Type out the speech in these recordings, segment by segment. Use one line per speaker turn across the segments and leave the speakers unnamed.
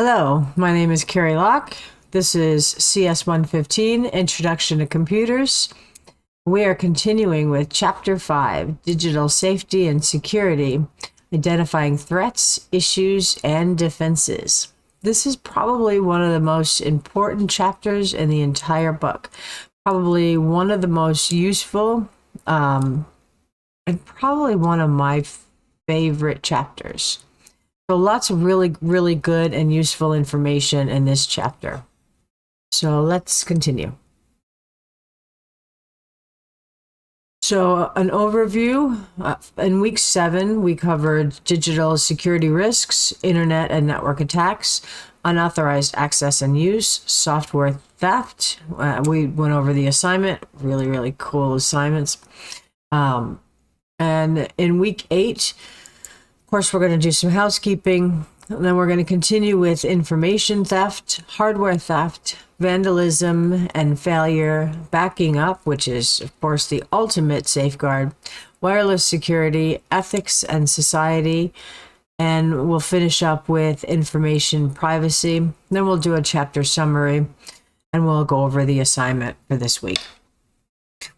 Hello, my name is Carrie Locke. This is CS115, Introduction to Computers. We are continuing with Chapter 5, Digital Safety and Security, Identifying Threats, Issues, and Defenses. This is probably one of the most important chapters in the entire book. Probably one of the most useful, and probably one of my favorite chapters. So lots of really good and useful information in this chapter. So let's continue. So an overview, in week 7, we covered digital security risks, internet and network attacks, unauthorized access and use, software theft. We went over the assignment, really cool assignments. And in week 8, of course, we're going to do some housekeeping, and then we're going to continue with information theft, hardware theft, vandalism and failure, backing up, which is, of course, the ultimate safeguard, wireless security, ethics and society, and we'll finish up with information privacy. Then we'll do a chapter summary, and we'll go over the assignment for this week.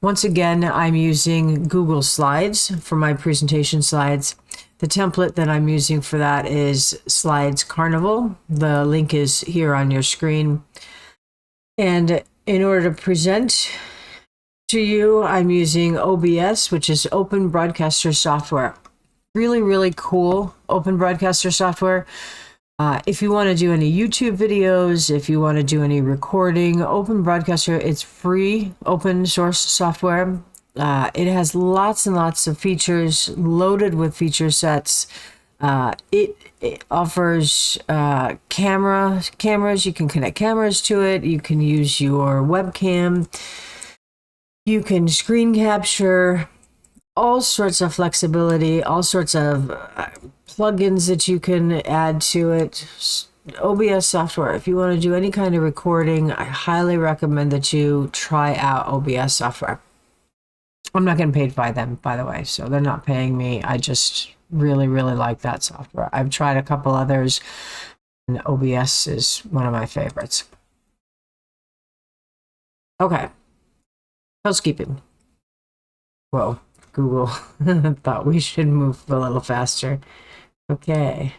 Once again, I'm using Google Slides for my presentation slides. The template that I'm using for that is Slides Carnival. The link is here on your screen. And in order to present to you, I'm using OBS, which is Open Broadcaster Software. Really cool Open Broadcaster Software. If you want to do any YouTube videos, if you want to do any recording, Open Broadcaster, it's free open source software. It has lots and lots of features, loaded with feature sets. It offers cameras. You can connect cameras to it. You can use your webcam. You can screen capture. All sorts of flexibility, all sorts of plugins that you can add to it. OBS software. If you want to do any kind of recording, I highly recommend that you try out OBS software. I'm not getting paid by them, by the way, so they're not paying me. I just really like that software. I've tried a couple others, and OBS is one of my favorites. Okay. Housekeeping. Whoa, Google thought we should move a little faster. Okay.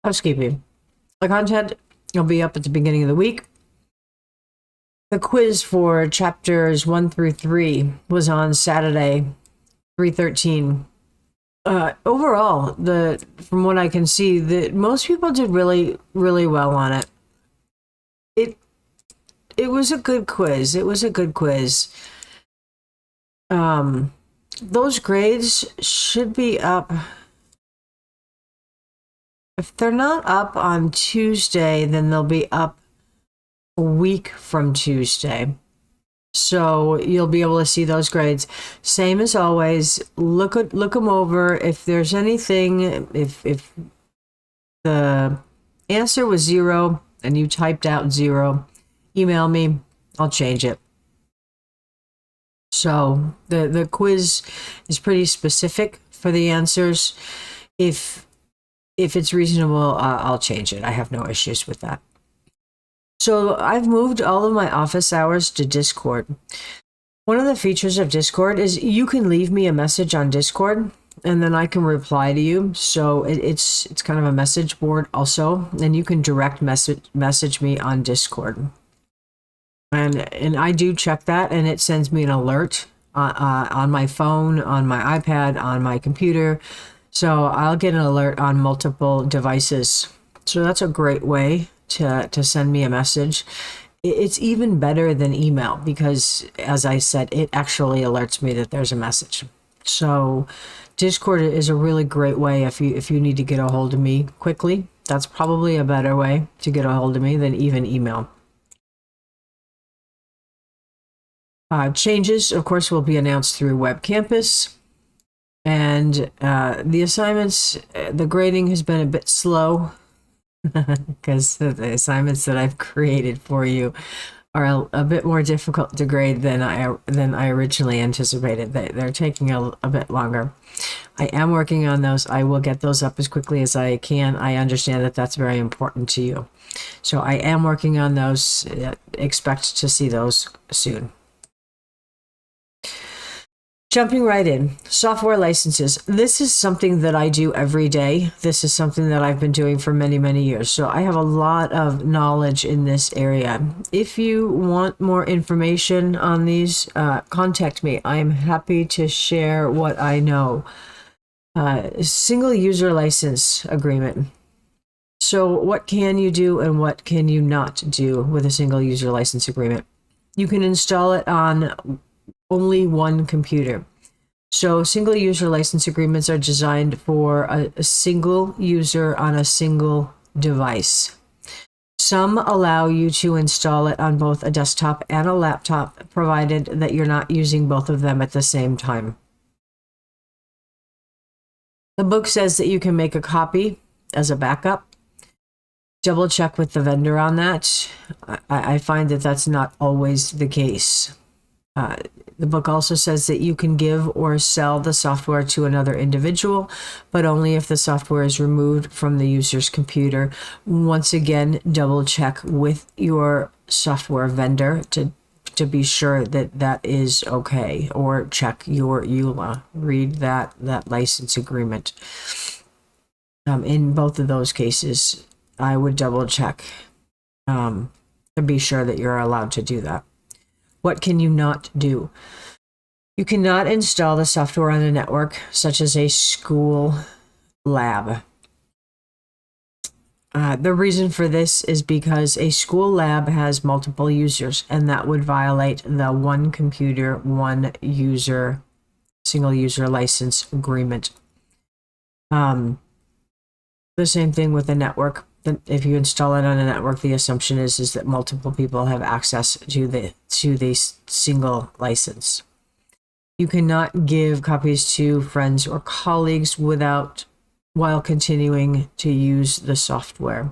Housekeeping. The content will be up at the beginning of the week. The quiz for chapters 1 through 3 was on Saturday, 3/13. Overall, from what I can see, most people did really well on it. It was a good quiz. It was a good quiz. Those grades should be up. If they're not up on Tuesday, then they'll be up a week from Tuesday. So you'll be able to see those grades. Same as always, look them over. If there's anything, if the answer was 0 and you typed out 0, email me, I'll change it. So the quiz is pretty specific for the answers. If it's reasonable, I'll change it. I have no issues with that. So I've moved all of my office hours to Discord. One of the features of Discord is you can leave me a message on Discord and then I can reply to you. So it's kind of a message board also, and you can direct message me on Discord. And I do check that, and it sends me an alert on my phone, on my iPad, on my computer. So I'll get an alert on multiple devices. So that's a great way to send me a message. It's even better than email because, as I said, it actually alerts me that there's a message. So Discord is a really great way if you need to get a hold of me quickly. That's probably a better way to get a hold of me than even email. Changes, of course, will be announced through Web Campus. And the assignments, the grading has been a bit slow because the assignments that I've created for you are a bit more difficult to grade than I originally anticipated. They're taking a bit longer. I am working on those. I will get those up as quickly as I can. I understand that that's very important to you. So I am working on those. Expect to see those soon. Jumping right in, software licenses. This is something that I do every day. This is something that I've been doing for many, many years. So I have a lot of knowledge in this area. If you want more information on these, contact me. I am happy to share what I know. Single user license agreement. So what can you do and what can you not do with a single user license agreement? You can install it on only one computer. So single user license agreements are designed for a single user on a single device. Some allow you to install it on both a desktop and a laptop, provided that you're not using both of them at the same time. The book says that you can make a copy as a backup. Double check with the vendor on that. I find that that's not always the case. The book also says that you can give or sell the software to another individual, but only if the software is removed from the user's computer. Once again, double check with your software vendor to be sure that that is okay, or check your EULA. Read that license agreement. In both of those cases, I would double check to be sure that you're allowed to do that. What can you not do? You cannot install the software on a network, such as a school lab. The reason for this is because a school lab has multiple users, and that would violate the one computer, one user, single user license agreement. The same thing with the network. If you install it on a network, the assumption is that multiple people have access to the single license. You cannot give copies to friends or colleagues while continuing to use the software.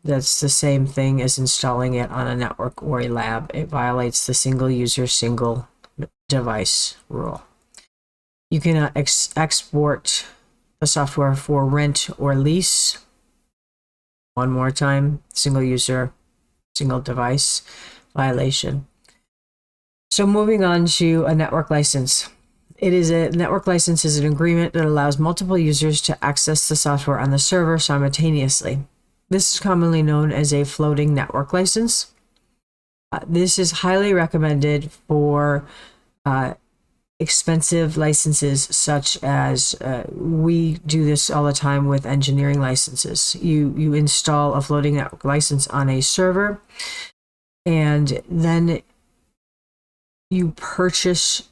That's the same thing as installing it on a network or a lab. It violates the single user, single device rule. You cannot export the software for rent or lease. One more time, single user, single device violation. So moving on to a network license. Network license is an agreement that allows multiple users to access the software on the server simultaneously. This is commonly known as a floating network license. This is highly recommended for expensive licenses, such as we do this all the time with engineering licenses. You install a floating network license on a server, and then you purchase,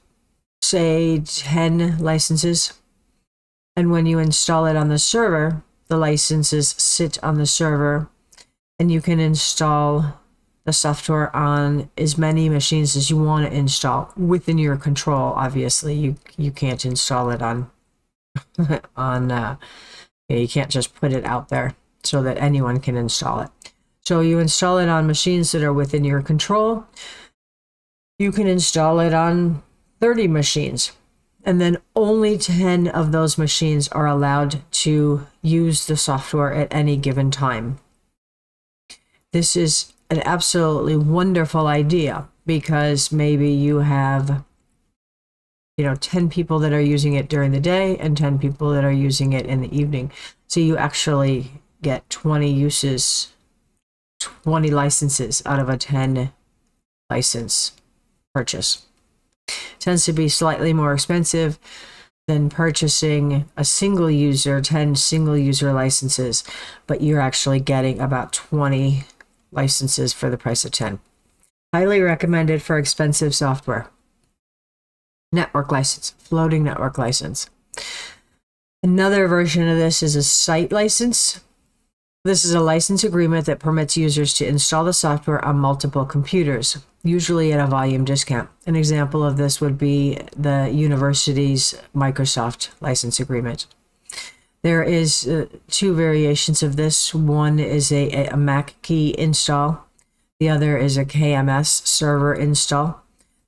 say, 10 licenses, and when you install it on the server, the licenses sit on the server, and you can install the software on as many machines as you want to install within your control. Obviously, you can't install it on you can't just put it out there so that anyone can install it. So you install it on machines that are within your control. You can install it on 30 machines, and then only 10 of those machines are allowed to use the software at any given time. This is an absolutely wonderful idea, because maybe you have 10 people that are using it during the day and 10 people that are using it in the evening. So you actually get 20 uses, 20 licenses out of a 10 license purchase. Tends to be slightly more expensive than purchasing a single user, 10 single user licenses, but you're actually getting about 20 licenses for the price of 10. Highly recommended for expensive software. Network license, floating network license. Another version of this is a site license. This is a license agreement that permits users to install the software on multiple computers, usually at a volume discount. An example of this would be the university's Microsoft license agreement. There is two variations of this. One is a Mac key install. The other is a KMS server install.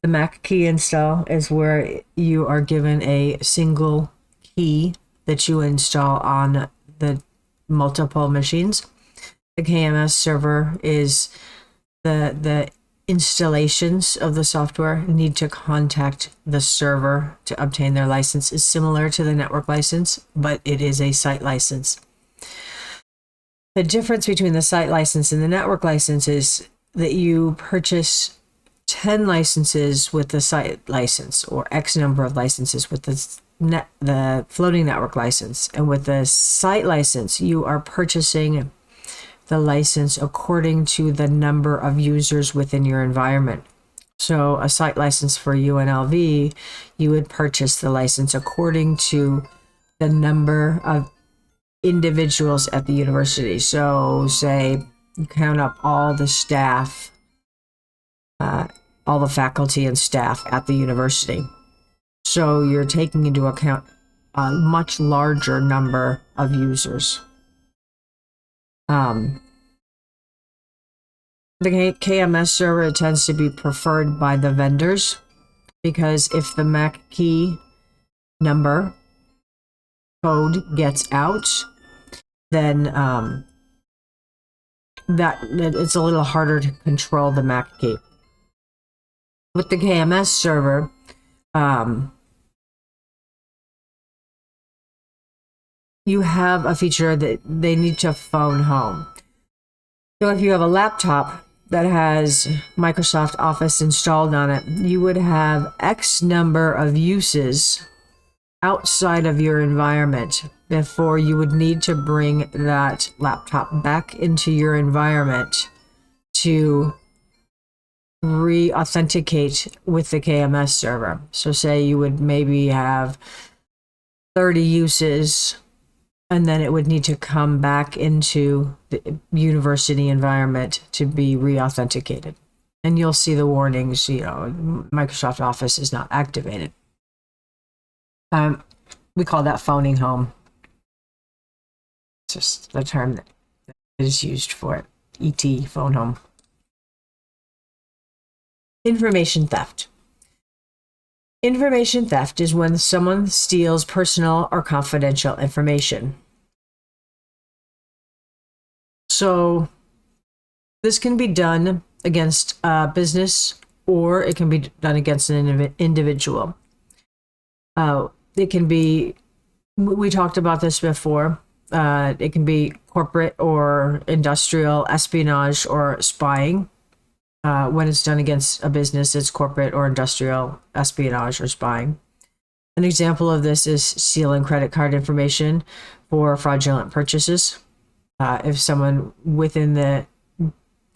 The Mac key install is where you are given a single key that you install on the multiple machines. The KMS server is the installations of the software need to contact the server to obtain their license. Is similar to the network license, but it is a site license. The difference between the site license and the network license is that you purchase 10 licenses with the site license, or X number of licenses with the floating network license. And with the site license, you are purchasing the license according to the number of users within your environment. So a site license for UNLV, you would purchase the license according to the number of individuals at the university. So say you count up all the staff, all the faculty and staff at the university. So you're taking into account a much larger number of users. The KMS server tends to be preferred by the vendors because if the MAC key number code gets out, then that it's a little harder to control the MAC key. With the KMS server, you have a feature that they need to phone home. So if you have a laptop that has Microsoft Office installed on it, you would have X number of uses outside of your environment before you would need to bring that laptop back into your environment to re-authenticate with the KMS server. So say you would maybe have 30 uses, and then it would need to come back into the university environment to be re-authenticated. And you'll see the warnings, Microsoft Office is not activated. We call that phoning home. It's just the term that is used for it. ET, phone home. Information theft. Information theft is when someone steals personal or confidential information. So this can be done against a business, or it can be done against an individual. It can be, we talked about this before, it can be corporate or industrial espionage or spying. When it's done against a business, it's corporate or industrial espionage or spying. An example of this is stealing credit card information for fraudulent purchases. If someone within the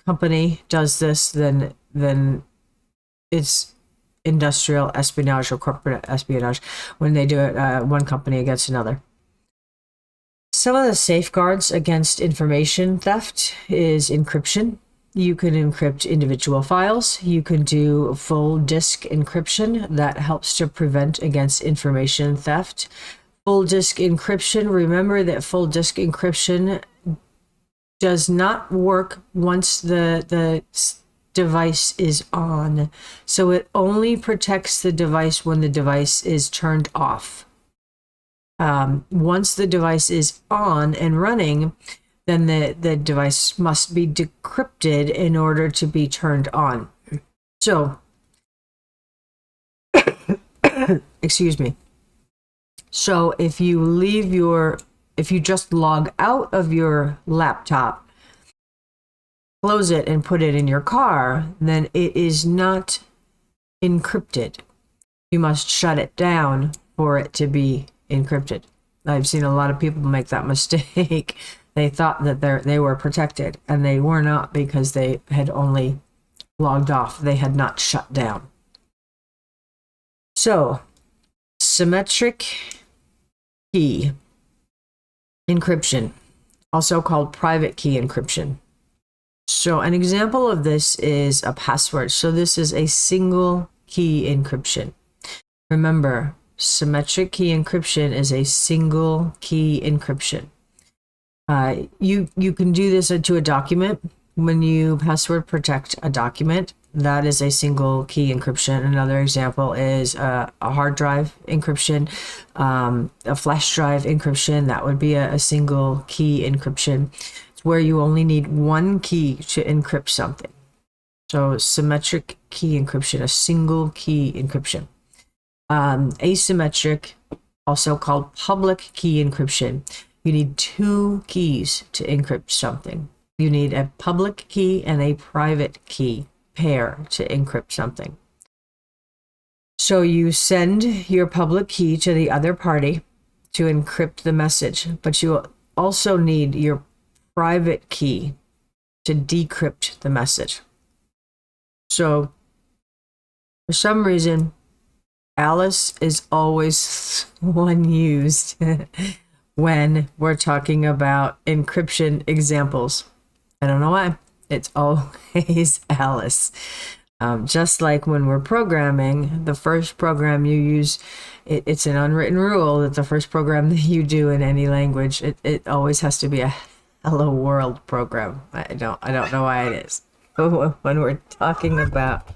company does this, then it's industrial espionage or corporate espionage when they do it one company against another. Some of the safeguards against information theft is encryption. You can encrypt individual files. You can do full disk encryption that helps to prevent against information theft. Full disk encryption, remember that full disk encryption does not work once the device is on. So it only protects the device when the device is turned off. Once the device is on and running, then the device must be decrypted in order to be turned on. So, excuse me. So if you just log out of your laptop, close it and put it in your car, then it is not encrypted. You must shut it down for it to be encrypted. I've seen a lot of people make that mistake. They thought that they were protected, and they were not, because they had only logged off. They had not shut down. So, symmetric key encryption, also called private key encryption. So an example of this is a password. So this is a single key encryption. Remember, symmetric key encryption is a single key encryption. You can do this to a document. When you password protect a document, that is a single key encryption. Another example is a hard drive encryption, a flash drive encryption. That would be a single key encryption. It's where you only need one key to encrypt something. So symmetric key encryption, a single key encryption. Asymmetric, also called public key encryption. You need two keys to encrypt something. You need a public key and a private key pair to encrypt something. So you send your public key to the other party to encrypt the message, but you also need your private key to decrypt the message. So for some reason, Alice is always one used when we're talking about encryption examples. I don't know why. It's always Alice. Just like when we're programming, the first program you use, it's an unwritten rule that the first program that you do in any language, it always has to be a Hello World program. I don't know why it is. But when we're talking about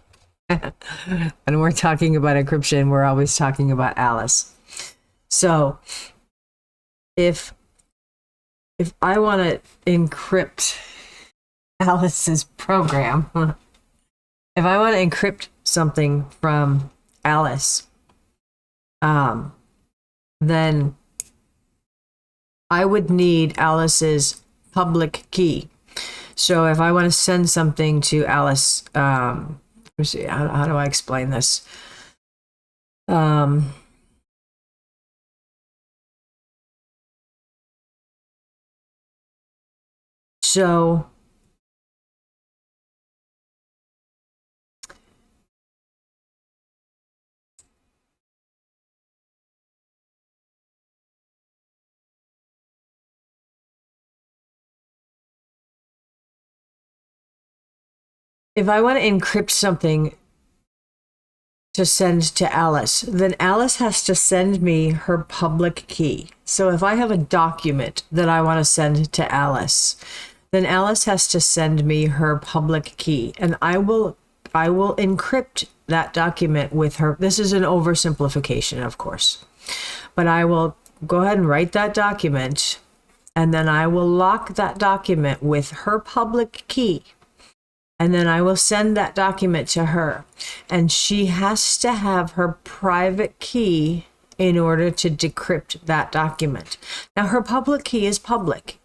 encryption, we're always talking about Alice. So if I want to encrypt Alice's program, if I want to encrypt something from Alice, then I would need Alice's public key. So if I want to send something to Alice, let's see, how do I explain this? So if I want to encrypt something to send to Alice, then Alice has to send me her public key. So if I have a document that I want to send to Alice, then Alice has to send me her public key, and I will encrypt that document with her. This is an oversimplification, of course, but I will go ahead and write that document, and then I will lock that document with her public key. And then I will send that document to her. And she has to have her private key in order to decrypt that document. Now, her public key is public.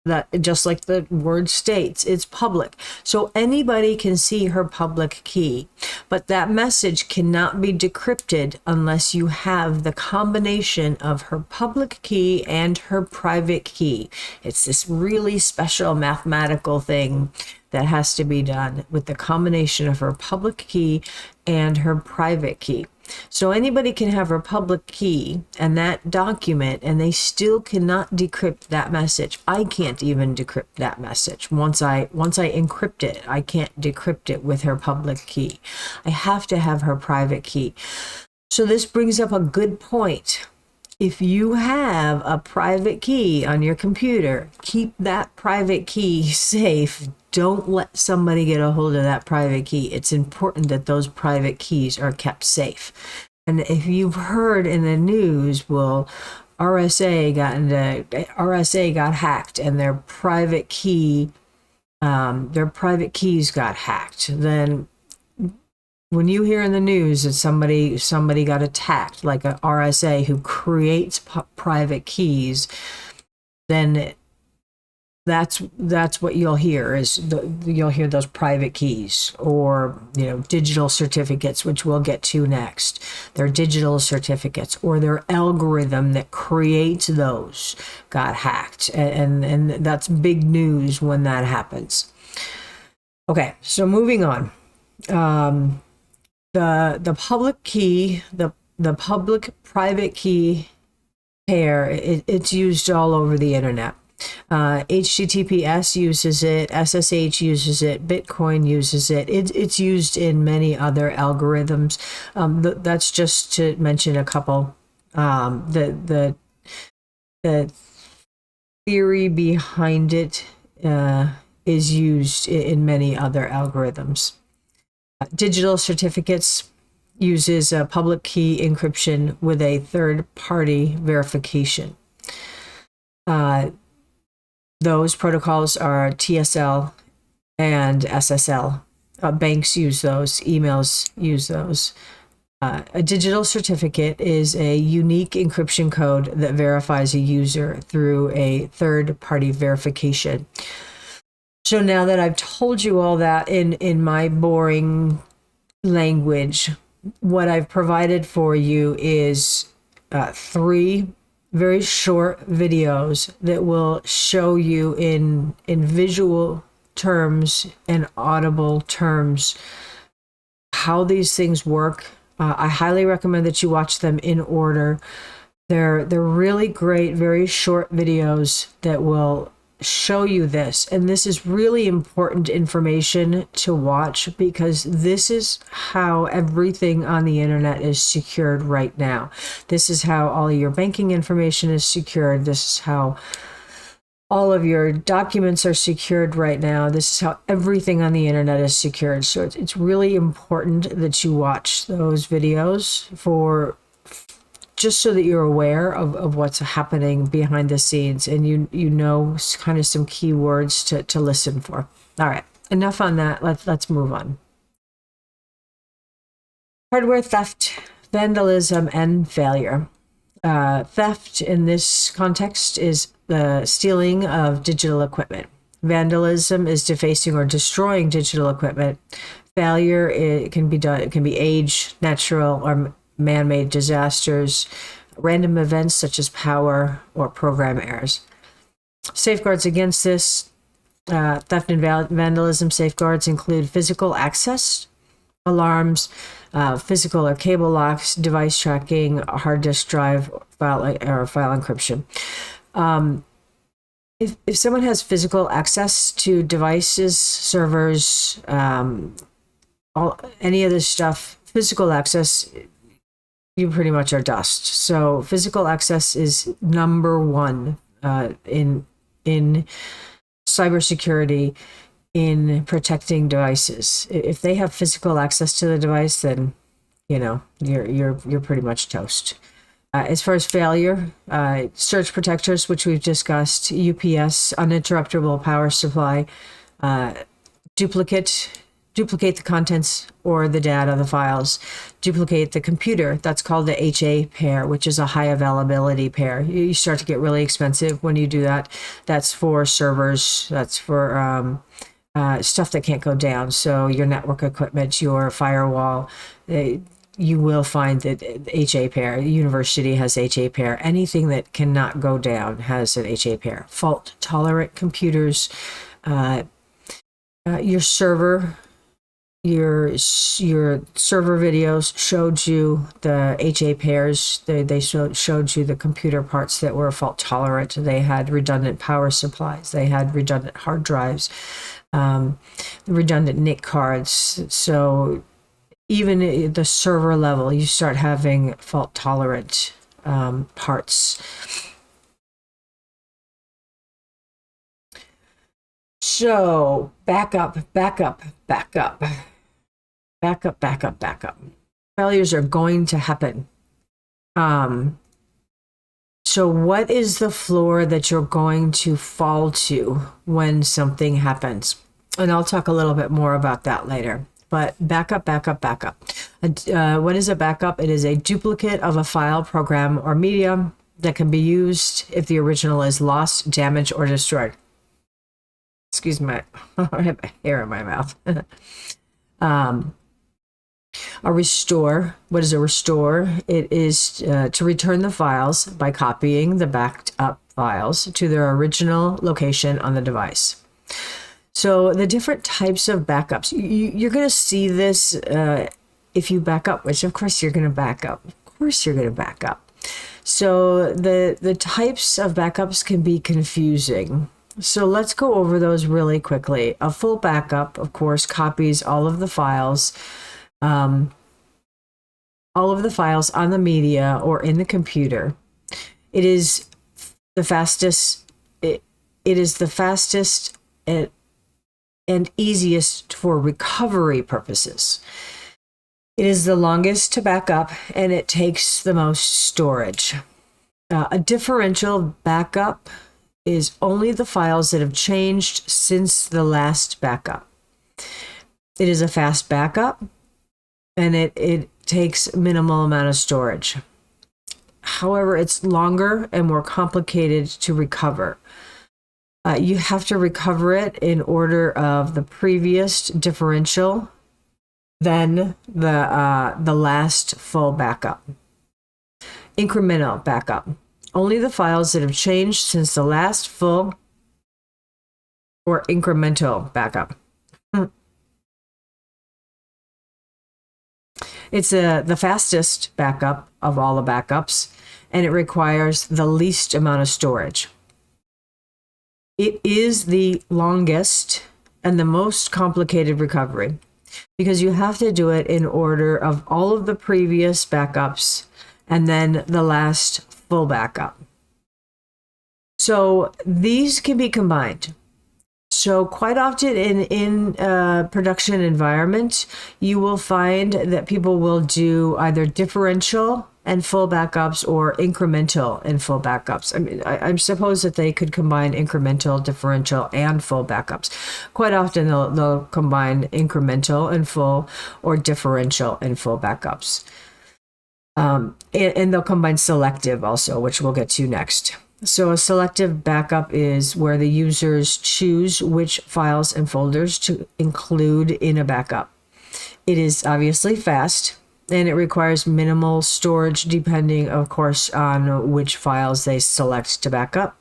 That, just like the word states, it's public. So anybody can see her public key. But that message cannot be decrypted unless you have the combination of her public key and her private key. It's this really special mathematical thing that has to be done with the combination of her public key and her private key. So anybody can have her public key and that document, and they still cannot decrypt that message. I can't even decrypt that message. Once I encrypt it, I can't decrypt it with her public key. I have to have her private key. So this brings up a good point. If you have a private key on your computer, keep that private key safe. Don't let somebody get a hold of that private key. It's important that those private keys are kept safe. And if you've heard in the news, well, RSA got hacked and their private keys got hacked. Then when you hear in the news that somebody got attacked, like a RSA who creates private keys, then that's what you'll hear you'll hear those private keys, or digital certificates, which we'll get to next. Their digital certificates or their algorithm that creates those got hacked, and that's big news when that happens. Okay, so moving on. The public key, the public private key pair, it's used all over the internet. HTTPS uses it, SSH uses it, Bitcoin uses it. It's used in many other algorithms. That's just to mention a couple. The theory behind it is used in many other algorithms. Digital certificates uses a public key encryption with a third-party verification. Those protocols are TSL and SSL. Banks use those, emails use those. A digital certificate is a unique encryption code that verifies a user through a third-party verification. So now that I've told you all that in my boring language, what I've provided for you is 3 very short videos that will show you in visual terms and audible terms how these things work. I highly recommend that you watch them in order. They're really great, very short videos that will show you this. And this is really important information to watch, because this is how everything on the internet is secured right now. This is how all your banking information is secured. This is how all of your documents are secured right now. This is how everything on the internet is secured. So it's really important that you watch those videos just so that you're aware of what's happening behind the scenes, and you know kind of some key words to listen for. All right, enough on that. Let's move on. Hardware theft, vandalism, and failure. Theft in this context is the stealing of digital equipment. Vandalism is defacing or destroying digital equipment. Failure, it can be age, natural, or man-made disasters, random events such as power or program errors. Safeguards against this theft and vandalism safeguards include physical access, alarms, physical or cable locks, device tracking, hard disk drive, file encryption. If someone has physical access to devices, servers, any of this stuff, physical access, you pretty much are dust. So physical access is number one in cybersecurity, in protecting devices. If they have physical access to the device, then you're pretty much toast. As far as failure, surge protectors, which we've discussed, UPS, uninterruptible power supply, duplicate the contents or the data, the files, duplicate the computer. That's called the HA pair, which is a high availability pair. You start to get really expensive when you do that. That's for servers. That's for stuff that can't go down. So your network equipment, your firewall, you will find that HA pair. The university has HA pair. Anything that cannot go down has an HA pair. Fault tolerant computers, your server. Your server videos showed you the HA pairs. They showed you the computer parts that were fault tolerant. They had redundant power supplies. They had redundant hard drives, redundant NIC cards. So even at the server level, you start having fault tolerant parts. So backup. Failures are going to happen. So what is the floor that you're going to fall to when something happens? And I'll talk a little bit more about that later. But backup. What is a backup? It is a duplicate of a file, program, or media that can be used if the original is lost, damaged, or destroyed. Excuse me, I have hair in my mouth. A restore. What is a restore? It is to return the files by copying the backed up files to their original location on the device. So the different types of backups, you're going to see this if you back up, which of course you're going to back up. So the types of backups can be confusing. So let's go over those really quickly. A full backup, of course, copies all of the files on the media or in the computer. It is the fastest. It is the fastest and easiest for recovery purposes. It is the longest to back up, and it takes the most storage. A differential backup is only the files that have changed since the last backup. It is a fast backup, and it takes minimal amount of storage. However, it's longer and more complicated to recover. You have to recover it in order of the previous differential, then the last full backup. Incremental backup. Only the files that have changed since the last full or incremental backup. It's the fastest backup of all the backups, and it requires the least amount of storage. It is the longest and the most complicated recovery because you have to do it in order of all of the previous backups and then the last full backup. So these can be combined. So quite often in production environment, you will find that people will do either differential and full backups or incremental and full backups. I mean, I suppose that they could combine incremental, differential, and full backups. Quite often they'll combine incremental and full or differential and full backups. And they'll combine selective also, which we'll get to next. So a selective backup is where the users choose which files and folders to include in a backup. It is obviously fast, and it requires minimal storage depending, of course, on which files they select to back up.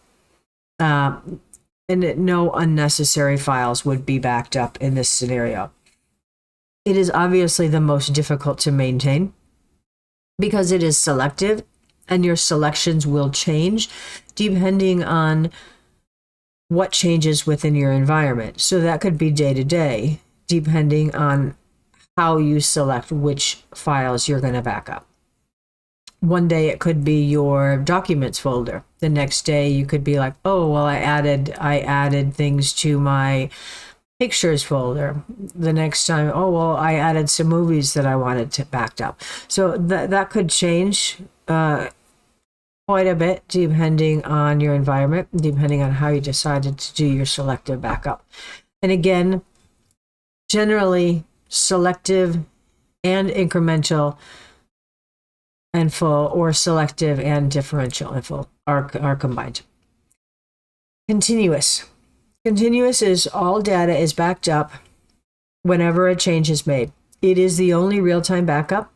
And no unnecessary files would be backed up in this scenario. It is obviously the most difficult to maintain because it is selective, and your selections will change depending on what changes within your environment. So that could be day to day, depending on how you select which files you're going to back up. One day it could be your documents folder. The next day you could be like, oh, well, I added things to my pictures folder. The next time, oh, well, I added some movies that I wanted to backed up. So that could change quite a bit depending on your environment, depending on how you decided to do your selective backup. And again, generally selective and incremental and full, or selective and differential and full are combined. Continuous. Continuous is all data is backed up whenever a change is made. It is the only real-time backup,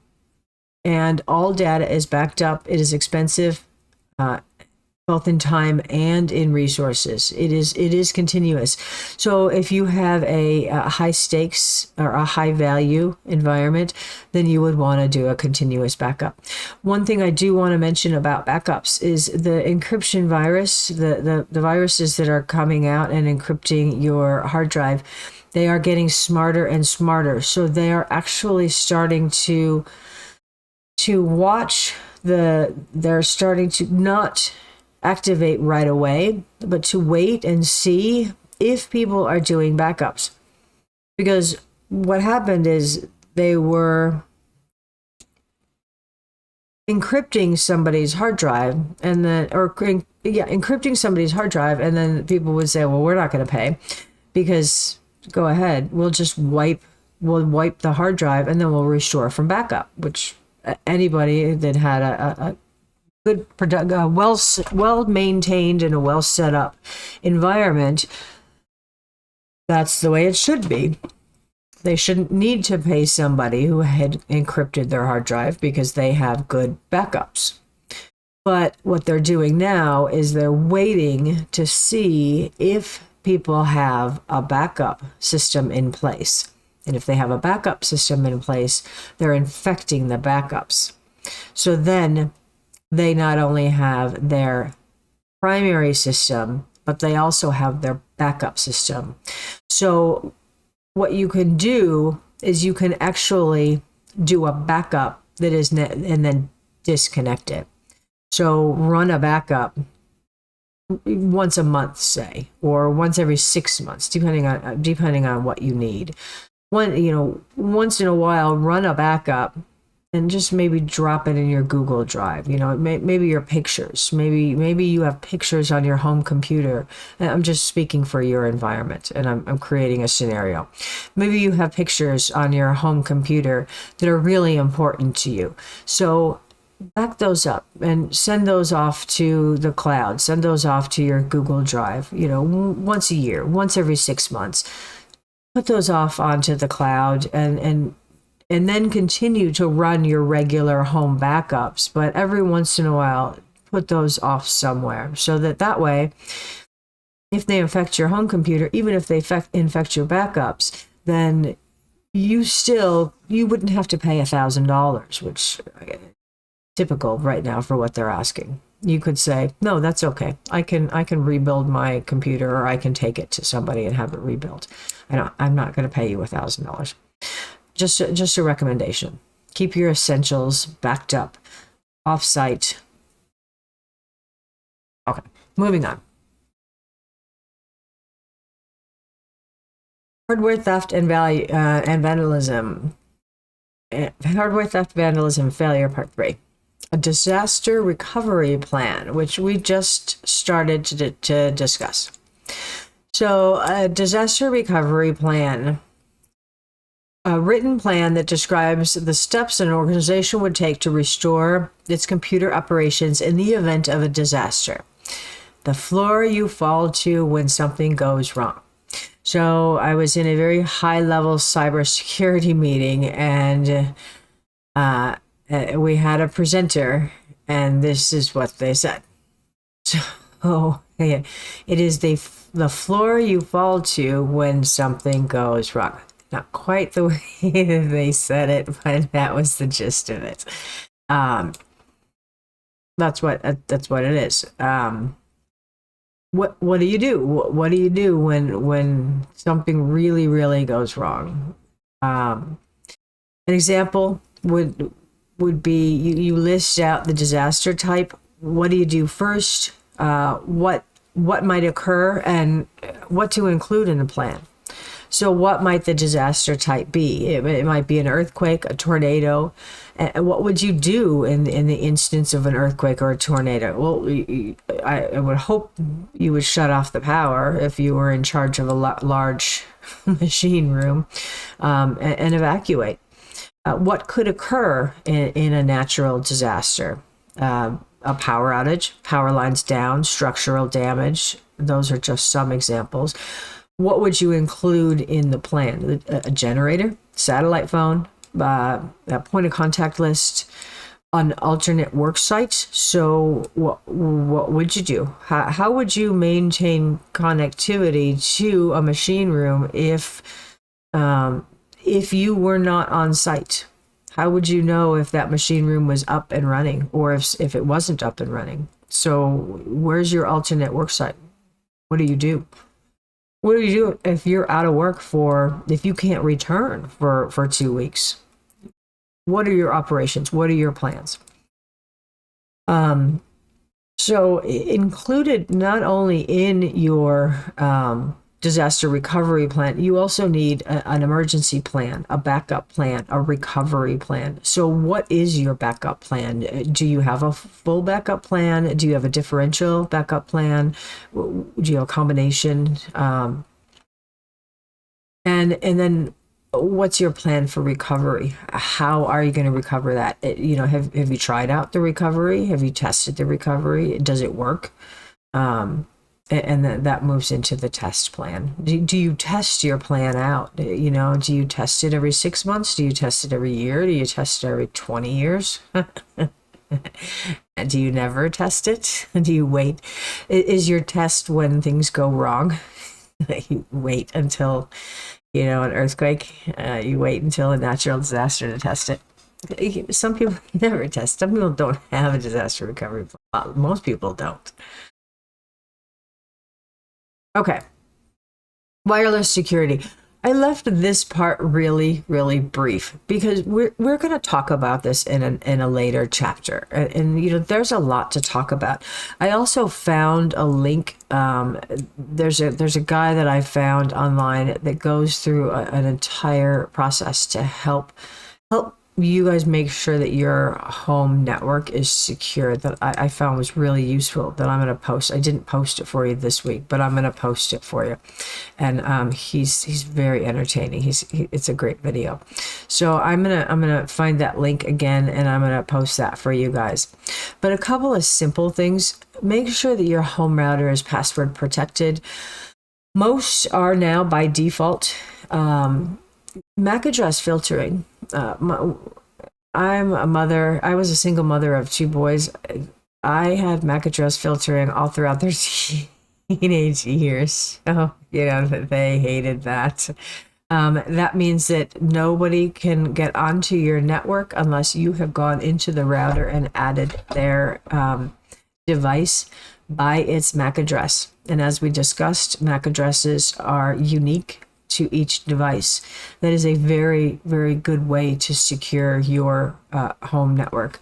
and all data is backed up. It is expensive, both in time and in resources. It is continuous. So if you have a high stakes or a high value environment, then you would want to do a continuous backup. One thing I do want to mention about backups is the encryption virus, the viruses that are coming out and encrypting your hard drive. They are getting smarter and smarter. So they are actually starting to watch they're starting to not activate right away, but to wait and see if people are doing backups. Because what happened is they were encrypting somebody's hard drive encrypting somebody's hard drive, and then people would say, well, we're not going to pay because go ahead, we'll wipe the hard drive and then we'll restore from backup, which anybody that had a good, well maintained and a well set up environment, that's the way it should be. They shouldn't need to pay somebody who had encrypted their hard drive because they have good backups. But what they're doing now is they're waiting to see if people have a backup system in place. And if they have a backup system in place, they're infecting the backups. So then they not only have their primary system, but they also have their backup system. So what you can do is you can actually do a backup that is and then disconnect it. So run a backup once a month, say, or once every 6 months, depending on what you need. Once in a while, run a backup and just maybe drop it in your Google Drive. Maybe your pictures. Maybe you have pictures on your home computer. And I'm just speaking for your environment, and I'm creating a scenario. Maybe you have pictures on your home computer that are really important to you. So back those up and send those off to the cloud. Send those off to your Google Drive. Once a year, once every 6 months. Put those off onto the cloud and then continue to run your regular home backups. But every once in a while, put those off somewhere so that way, if they infect your home computer, even if they infect your backups, then you wouldn't have to pay $1,000, which typical right now for what they're asking. You could say, no, that's okay. I can rebuild my computer, or I can take it to somebody and have it rebuilt. I'm not going to pay you $1,000. Just a recommendation. Keep your essentials backed up, off-site. Okay, moving on. Hardware theft and vandalism. Hardware theft, vandalism, failure, part 3. A disaster recovery plan, which we just started to discuss. So a disaster recovery plan, a written plan that describes the steps an organization would take to restore its computer operations in the event of a disaster. The floor you fall to when something goes wrong. So I was in a very high-level cybersecurity meeting, and we had a presenter, and this is what they said. So yeah, it is the floor you fall to when something goes wrong. Not quite the way they said it, but that was the gist of it. That's what it is. What do you do? What do you do when something really, really goes wrong? An example would be you list out the disaster type. What do you do first? What might occur, and what to include in the plan. So what might the disaster type be? It might be an earthquake, a tornado. And what would you do in the instance of an earthquake or a tornado? Well, I would hope you would shut off the power if you were in charge of a large machine room, and evacuate. What could occur in a natural disaster? A power outage, power lines down, structural damage. Those are just some examples. What would you include in the plan? A generator, satellite phone, a point of contact list, an alternate work site. So what would you do? How would you maintain connectivity to a machine room if you were not on site? How would you know if that machine room was up and running, or if it wasn't up and running? So where's your alternate work site? What do you do? What do you do if you're out of work if you can't return for 2 weeks? What are your operations? What are your plans? So included not only in your disaster recovery plan, you also need an emergency plan, a backup plan, a recovery plan. So what is your backup plan? Do you have a full backup plan? Do you have a differential backup plan? Do you have a combination? And then what's your plan for recovery? How are you going to recover that? Have you tried out the recovery? Have you tested the recovery? Does it work? And then that moves into the test plan. Do you test your plan out? Do you test it every 6 months? Do you test it every year? Do you test it every 20 years? Do you never test it? Do you wait? Is your test when things go wrong? You wait until, an earthquake. You wait until a natural disaster to test it. Some people never test. Some people don't have a disaster recovery plan. Most people don't. Okay. Wireless security. I left this part really, really brief because we're going to talk about this in a later chapter, and you know there's a lot to talk about. I also found a link. There's a guy that I found online that goes through an entire process to help you guys make sure that your home network is secure, that I found was really useful, that I'm going to post. I didn't post it for you this week, but I'm going to post it for you. And he's very entertaining. It's a great video. So I'm gonna find that link again, and I'm gonna post that for you guys. But a couple of simple things: make sure that your home router is password protected. Most are now by default. MAC address filtering. I'm a mother. I was a single mother of two boys. I had MAC address filtering all throughout their teenage years. Oh, you know, they hated that. That means that nobody can get onto your network unless you have gone into the router and added their device by its MAC address. And as we discussed, MAC addresses are unique to each device. That is a very, very good way to secure your home network.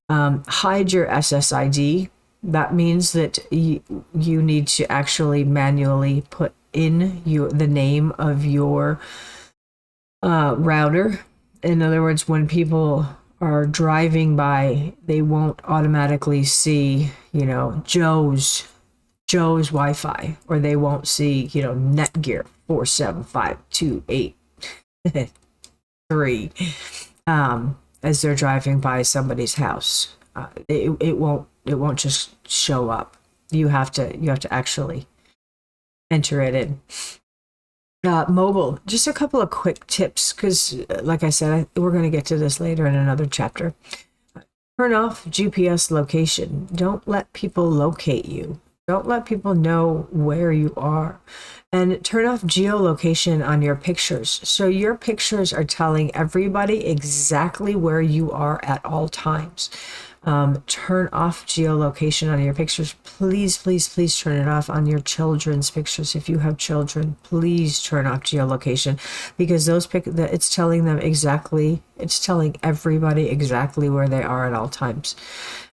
Hide your SSID. That means that you need to actually manually put in the name of your router. In other words, when people are driving by, they won't automatically see, you know, Joe's Wi-Fi, or they won't see, you know, Netgear 475283 as they're driving by somebody's house. It won't just show up. You have to actually enter it in. Mobile, just a couple of quick tips, because like I said, we're going to get to this later in another chapter. Turn off GPS location. Don't let people locate you. Don't let people know where you are. And turn off geolocation on your pictures. So your pictures are telling everybody exactly where you are at all times. Turn off geolocation on your pictures. Please, please, please turn it off on your children's pictures. If you have children, please turn off geolocation, because it's telling them exactly, it's telling everybody exactly where they are at all times.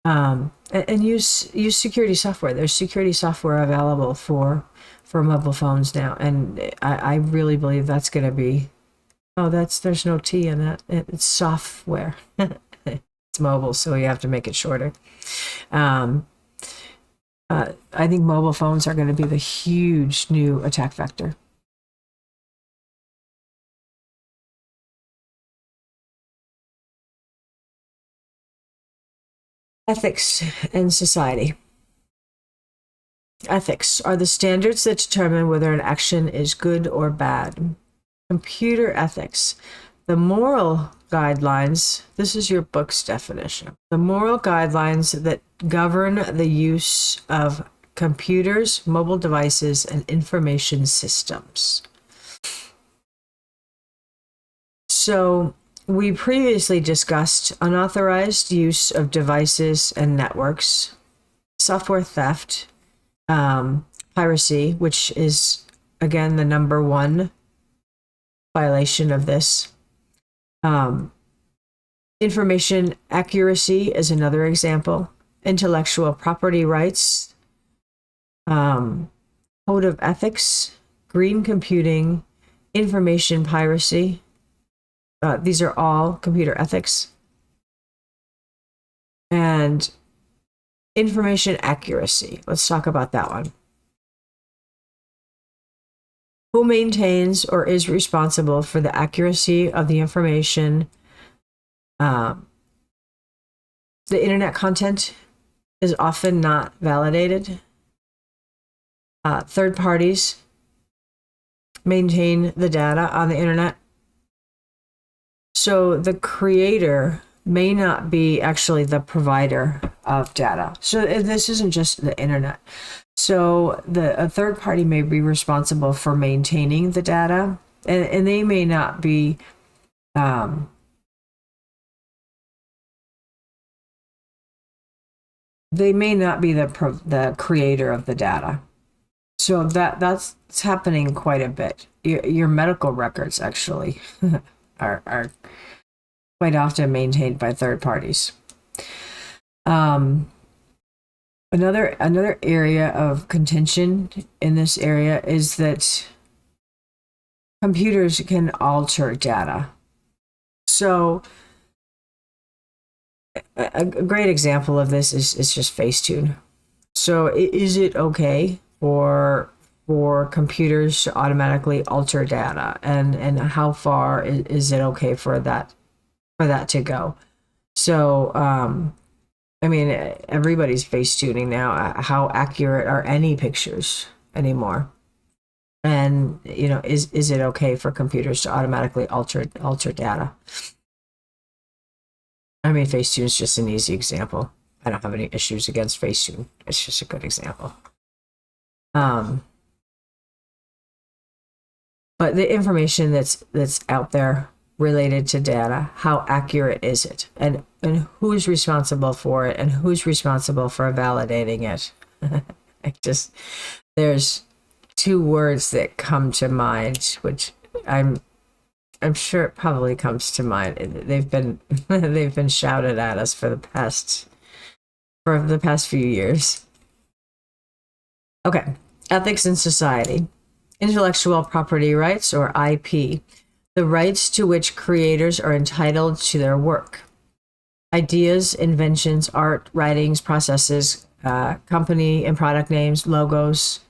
And use security software. There's security software available for mobile phones now, and I really believe that's going to be, there's no T in that. It's software. It's mobile, so you have to make it shorter. I think mobile phones are going to be the huge new attack vector. Ethics in society. Ethics are the standards that determine whether an action is good or bad. Computer ethics. The moral guidelines, this is your book's definition. The moral guidelines that govern the use of computers, mobile devices, and information systems. So we previously discussed unauthorized use of devices and networks, software theft, piracy, which is, again, the number one violation of this. Information accuracy is another example. Intellectual property rights, code of ethics, green computing, information piracy. These are all computer ethics. And information accuracy. Let's talk about that one. Who maintains or is responsible for the accuracy of the information? The internet content is often not validated. Third parties maintain the data on the internet. So the creator may not be actually the provider of data. So this isn't just the internet. So a third party may be responsible for maintaining the data, and they may not be the creator of the data. So that's happening quite a bit. Your medical records actually are quite often maintained by third parties. Um, another area of contention in this area is that computers can alter data. So a great example of this is just Facetune. So is it okay for computers to automatically alter data, and how far is it okay for that to go? So I mean, everybody's face tuning now. How accurate are any pictures anymore? And is it okay for computers to automatically alter data? I mean, Facetune is just an easy example. I don't have any issues against Facetune. It's just a good example. Um, but the information that's out there related to data, how accurate is it, and who's responsible for it, and who's responsible for validating it? Just there's two words that come to mind, which I'm sure it probably comes to mind. They've been they've been shouted at us for the past few years. Okay, ethics in society. Intellectual property rights, or IP, the rights to which creators are entitled to their work. Ideas, inventions, art, writings, processes, company and product names, logos,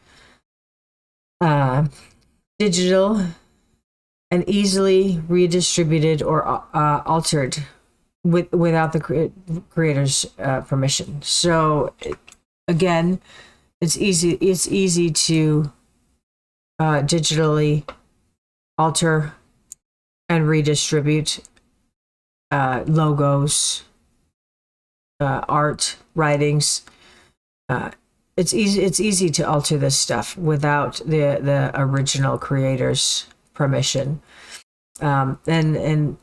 digital, and easily redistributed or altered without the creator's permission. So again, it's easy to digitally alter and redistribute logos, art, writings. It's easy to alter this stuff without the original creator's permission. And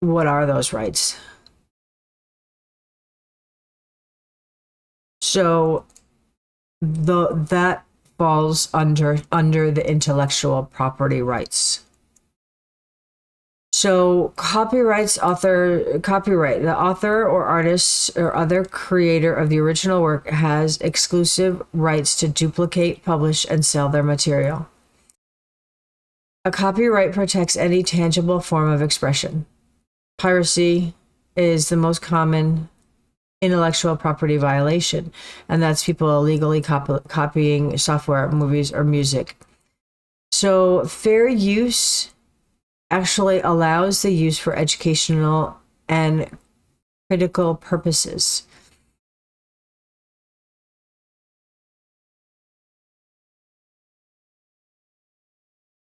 what are those rights? So that falls under the intellectual property rights. So copyright, the author or artist or other creator of the original work has exclusive rights to duplicate, publish, and sell their material. A copyright protects any tangible form of expression. Piracy is the most common intellectual property violation, and that's people illegally copying software, movies, or music. So fair use actually allows the use for educational and critical purposes.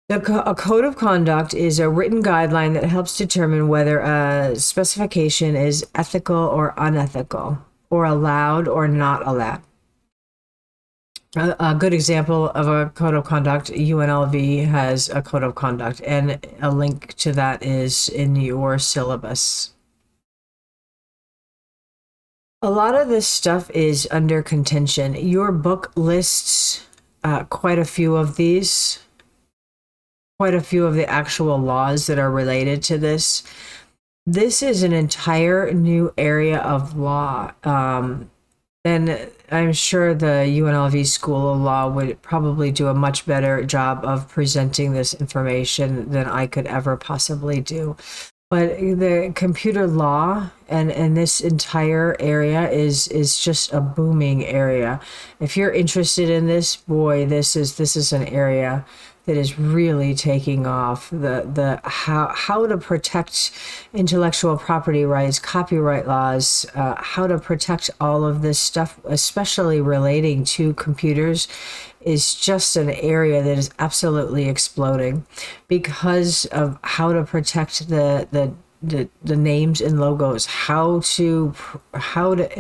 A code of conduct is a written guideline that helps determine whether a specification is ethical or unethical, or allowed or not allowed. A good example of a code of conduct, UNLV has a code of conduct, and a link to that is in your syllabus. A lot of this stuff is under contention. Your book lists quite a few of these. Quite a few of the actual laws that are related to this. This is an entire new area of law. And I'm sure the UNLV School of Law would probably do a much better job of presenting this information than I could ever possibly do. But the computer law and this entire area is just a booming area. If you're interested in this, boy, this is an area that is really taking off. The how to protect intellectual property rights, copyright laws, how to protect all of this stuff, especially relating to computers, is just an area that is absolutely exploding because of how to protect the names and logos, how to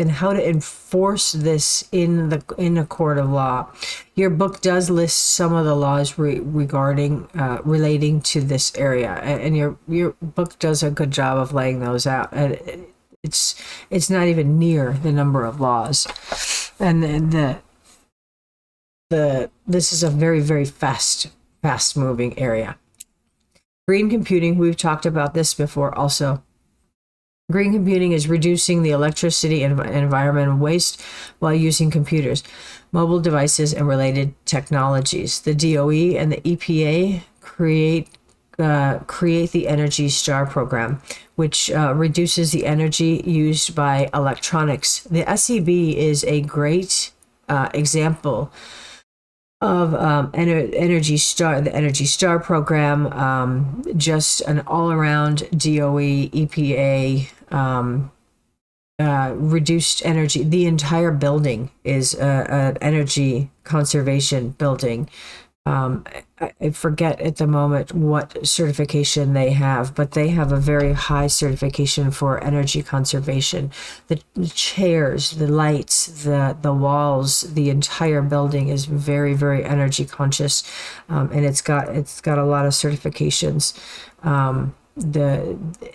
enforce this in a court of law. Your book does list some of the laws regarding relating to this area, and your book does a good job of laying those out. And it's not even near the number of laws, and the this is a very, very fast moving area. Green computing, we've talked about this before also. Green computing is reducing the electricity and environmental waste while using computers, mobile devices, and related technologies. The DOE and the EPA create the Energy Star program, which reduces the energy used by electronics. The SEB is a great example of Energy Star, the Energy Star program, just an all-around DOE, EPA, reduced energy. The entire building is an energy conservation building. I forget at the moment what certification they have, but they have a very high certification for energy conservation. The chairs, the lights, the walls, the entire building is very, very energy conscious, and it's got a lot of certifications.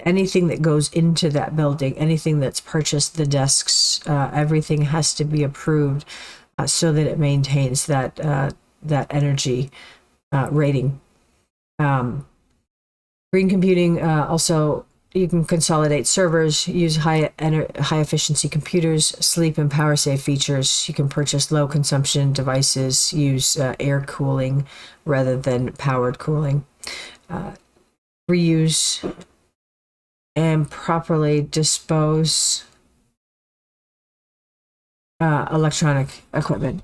Anything that goes into that building, anything that's purchased, the desks, everything has to be approved so that it maintains that energy rating. Green computing also, you can consolidate servers, use high efficiency computers, sleep and power save features. You can purchase low consumption devices, use air cooling rather than powered cooling. Reuse and properly dispose electronic equipment.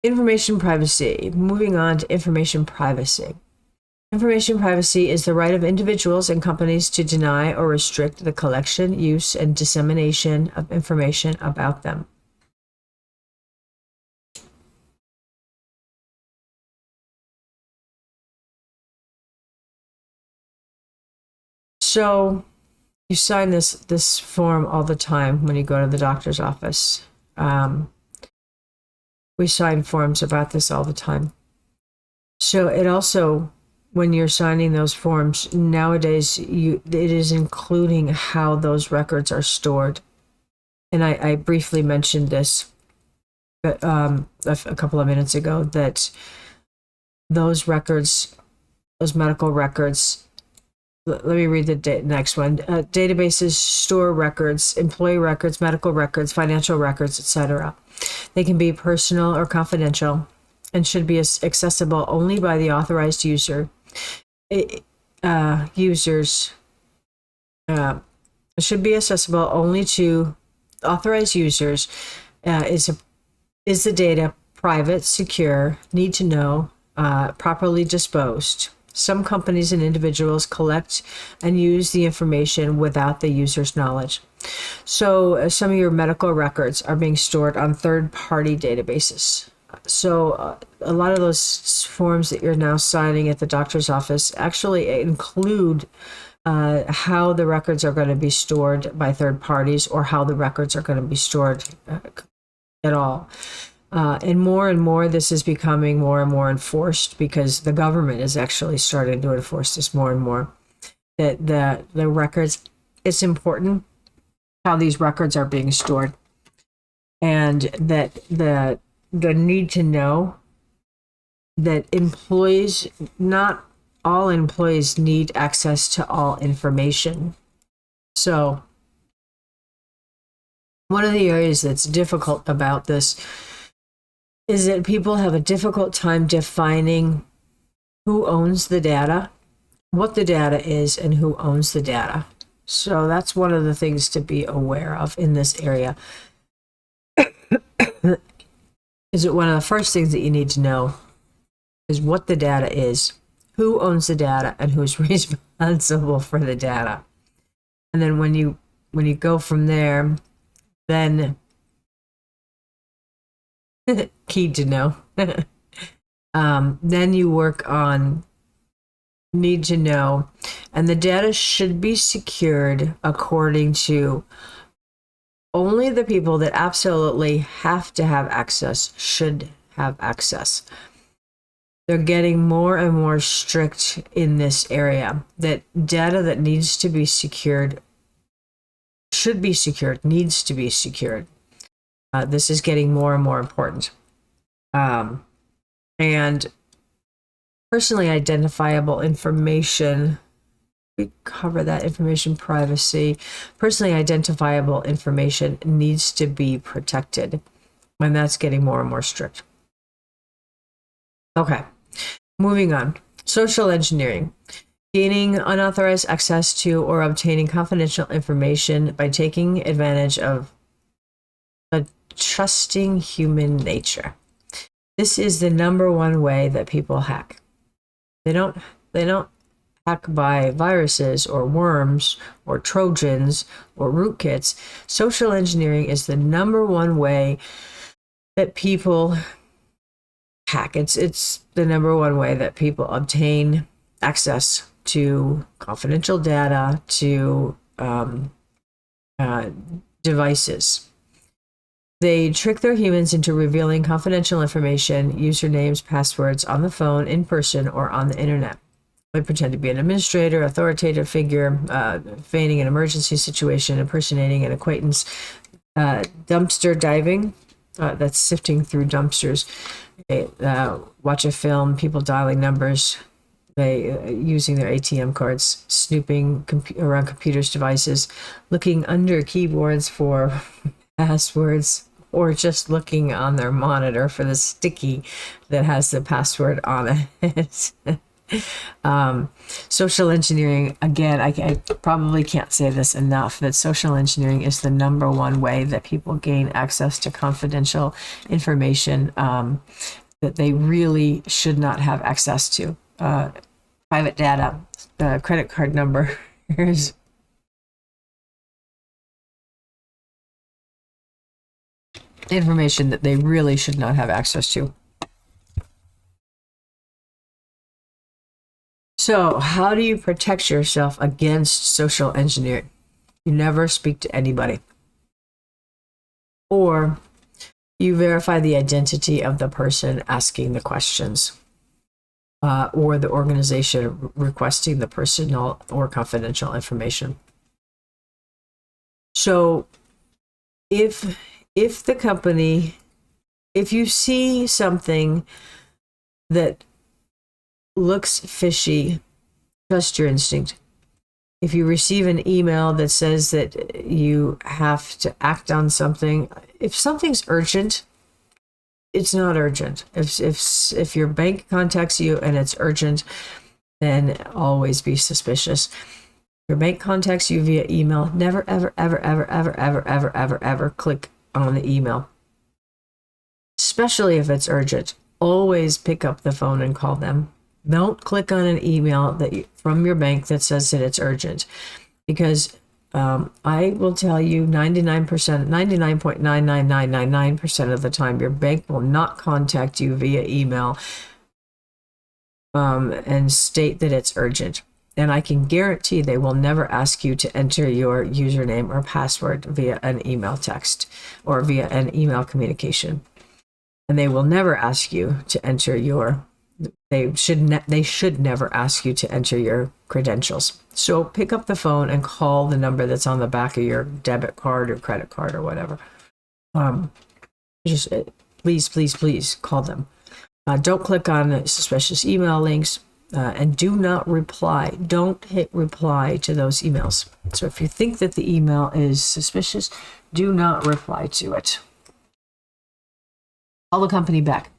Information privacy. Moving on to information privacy. Information privacy is the right of individuals and companies to deny or restrict the collection, use, and dissemination of information about them. So you sign this form all the time when you go to the doctor's office. We sign forms about this all the time. So it also, when you're signing those forms nowadays, it is including how those records are stored. And I briefly mentioned this a couple of minutes ago, that those records, those medical records, let me read the next one. Databases store records, employee records, medical records, financial records, etc. They can be personal or confidential and should be accessible only by the authorized user. Users should be accessible only to authorized users. Is the data private, secure, need to know, properly disposed? Some companies and individuals collect and use the information without the user's knowledge. So some of your medical records are being stored on third-party databases. So a lot of those forms that you're now signing at the doctor's office actually include how the records are going to be stored by third parties, or how the records are going to be stored at all. And more, this is becoming more and more enforced, because the government is actually starting to enforce this more and more. That the records, it's important how these records are being stored, and that the need to know that employees, not all employees need access to all information. So one of the areas that's difficult about this is that people have a difficult time defining who owns the data, what the data is, and who owns the data. So that's one of the things to be aware of in this area. Is it one of the first things that you need to know is what the data is, who owns the data, and who's responsible for the data. And then when you go from there, then key to know. Then you work on need to know, and the data should be secured according to only the people that absolutely have to have access should have access. They're getting more and more strict in this area, that data that needs to be secured should be secured, needs to be secured. This is getting more and more important. And personally identifiable information, we cover that information privacy. Personally identifiable information needs to be protected, and that's getting more and more strict. Okay, moving on. Social engineering. Gaining unauthorized access to or obtaining confidential information by taking advantage of a trusting human nature. This is the number one way that people hack. They don't hack by viruses or worms or Trojans or rootkits. Social engineering is the number one way that people hack. It's the number one way that people obtain access to confidential data, to devices. They trick their humans into revealing confidential information, usernames, passwords on the phone, in person, or on the internet. They pretend to be an administrator, authoritative figure, feigning an emergency situation, impersonating an acquaintance. Dumpster diving, that's sifting through dumpsters. They watch a film, people dialing numbers, they using their ATM cards, snooping around computers' devices, looking under keyboards for passwords, or just looking on their monitor for the sticky that has the password on it. Social engineering, again, I probably can't say this enough, that social engineering is the number one way that people gain access to confidential information that they really should not have access to. Private data, credit card number. Here's information that they really should not have access to. So, how do you protect yourself against social engineering? You never speak to anybody. Or you verify the identity of the person asking the questions, or the organization requesting the personal or confidential information. So, if the company, if you see something that looks fishy, trust your instinct. If you receive an email that says that you have to act on something, if something's urgent, it's not urgent. If your bank contacts you and it's urgent, then always be suspicious. If your bank contacts you via email, never, ever, ever, ever, ever, ever, ever, ever, ever click on the email. Especially if it's urgent. Always pick up the phone and call them. Don't click on an email from your bank that says that it's urgent, because I will tell you 99.99999% of the time, your bank will not contact you via email and state that it's urgent. And I can guarantee they will never ask you to enter your username or password via an email text or via an email communication. And they will never ask you to enter they should never ask you to enter your credentials. So pick up the phone and call the number that's on the back of your debit card or credit card or whatever. Just please call them. Don't click on suspicious email links, and do not reply. Don't hit reply to those emails. So if you think that the email is suspicious, do not reply to it. Call the company back.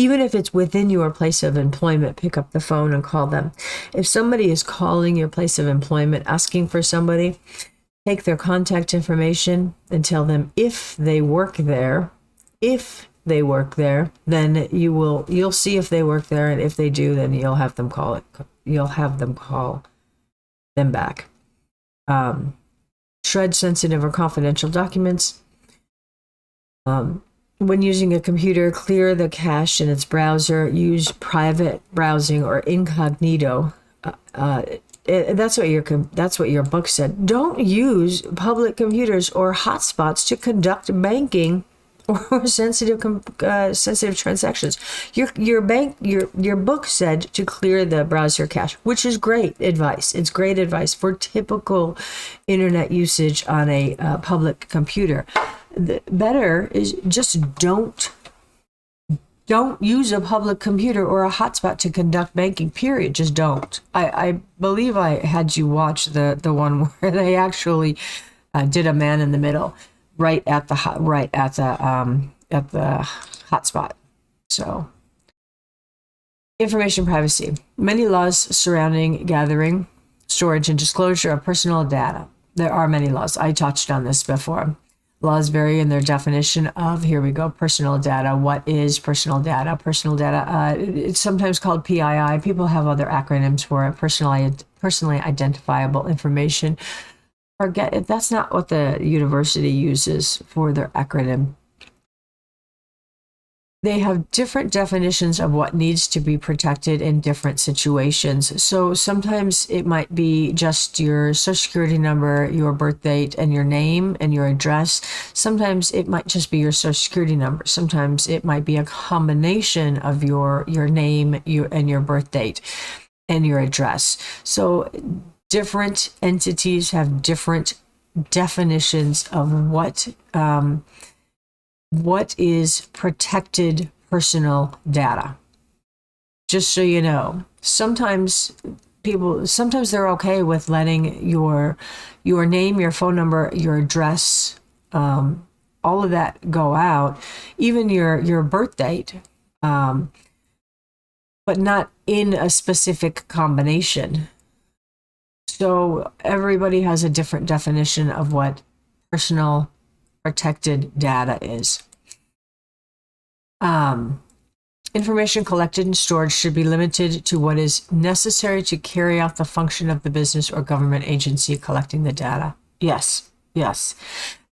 Even if it's within your place of employment, pick up the phone and call them. If somebody is calling your place of employment, asking for somebody, take their contact information and tell them if they work there. If they work there, then you'll see if they work there, and if they do, then you'll have them call them back. Shred sensitive or confidential documents. When using a computer, clear the cache in its browser. Use private browsing or incognito. That's what your book said. Don't use public computers or hotspots to conduct banking or sensitive transactions. Your book said to clear the browser cache, which is great advice. It's great advice for typical internet usage on a public computer. The better is just don't use a public computer or a hotspot to conduct banking, period. Just don't. I believe I had you watch the one where they actually did a man in the middle right at the hotspot. So, information privacy. Many laws surrounding gathering, storage, and disclosure of personal data. There are many laws. I touched on this before. Laws vary in their definition of, here we go, personal data. What is personal data? Personal data, it's sometimes called PII. People have other acronyms for it, personally identifiable information. Forget it. That's not what the university uses for their acronym. They have different definitions of what needs to be protected in different situations. So sometimes it might be just your social security number, your birth date, and your name and your address. Sometimes it might just be your social security number. Sometimes it might be a combination of your name and your birth date and your address. So different entities have different definitions of what is protected personal data. Just so you know, sometimes they're okay with letting your name, your phone number, your address, all of that go out, even your birth date, but not in a specific combination. So everybody has a different definition of what personal protected data is. Information collected and stored should be limited to what is necessary to carry out the function of the business or government agency collecting the data. Yes.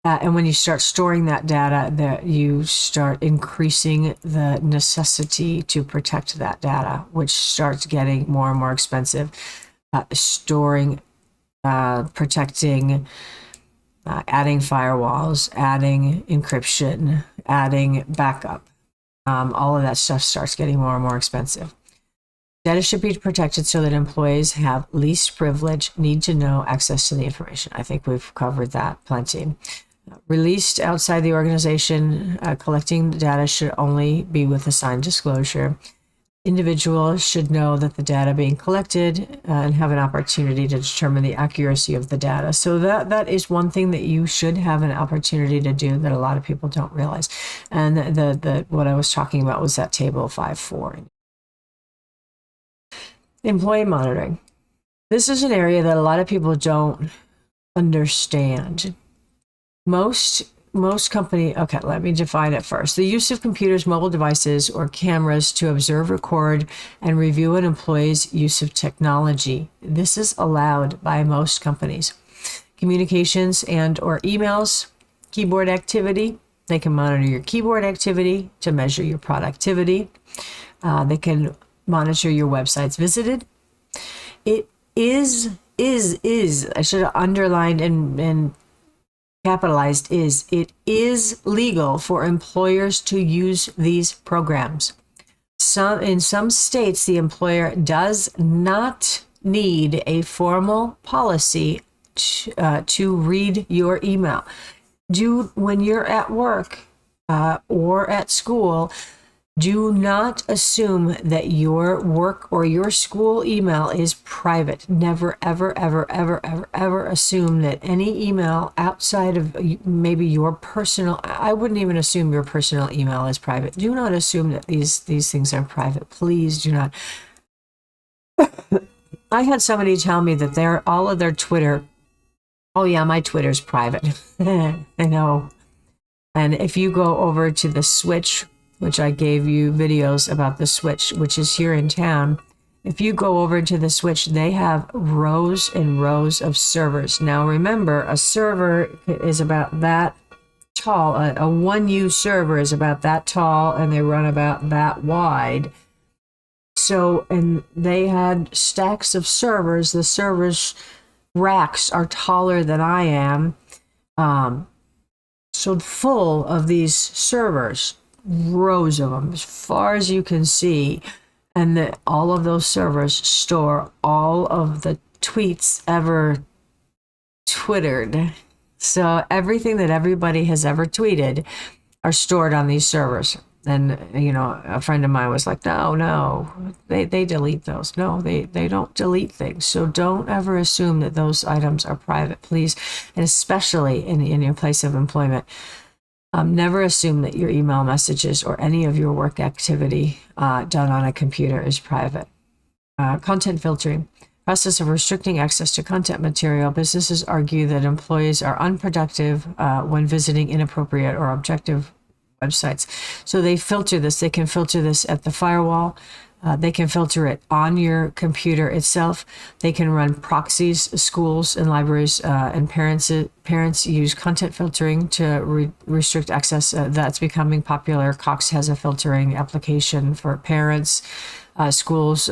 And when you start storing that data, you start increasing the necessity to protect that data, which starts getting more and more expensive. Storing, protecting, adding firewalls, adding encryption, adding backup. All of that stuff starts getting more and more expensive. Data should be protected so that employees have least privilege, need to know access to the information. I think we've covered that plenty. Released outside the organization, collecting data should only be with assigned disclosure. Individuals should know that the data being collected and have an opportunity to determine the accuracy of the data. So that is one thing that you should have an opportunity to do that a lot of people don't realize. And the what I was talking about was that table 5.4. Employee monitoring. This is an area that a lot of people don't understand. Most company, okay, let me define it first. The use of computers, mobile devices, or cameras to observe, record, and review an employee's use of technology. This is allowed by most companies. Communications and or emails, keyboard activity. They can monitor your keyboard activity to measure your productivity. They can monitor your websites visited. It is, I should have underlined and capitalized it is legal for employers to use these programs. In some states, the employer does not need a formal policy to read your email. When you're at work or at school, do not assume that your work or your school email is private. Never, ever, ever, ever, ever, ever assume that any email outside of maybe your personal, I wouldn't even assume your personal email is private. Do not assume that these things are private. Please do not. I had somebody tell me that all of their Twitter, oh yeah, my Twitter's private. I know. And if you go over to the Switch, which I gave you videos about the Switch, which is here in town. If you go over to the Switch, they have rows and rows of servers. Now remember, a server is about that tall. A 1U server is about that tall, and they run about that wide. So, and they had stacks of servers. The servers racks are taller than I am. so full of these servers, rows of them, as far as you can see. And that all of those servers store all of the tweets ever twittered. So everything that everybody has ever tweeted are stored on these servers. And, you know, a friend of mine was like, no, they delete those. No, they don't delete things. So don't ever assume that those items are private, please. And especially in your place of employment. Never assume that your email messages or any of your work activity done on a computer is private. Content filtering. Process of restricting access to content material. Businesses argue that employees are unproductive when visiting inappropriate or objective websites. So they filter this. They can filter this at the firewall. They can filter it on your computer itself. They can run proxies. Schools and libraries and parents use content filtering to restrict access. That's becoming popular. Cox has a filtering application for parents. Schools,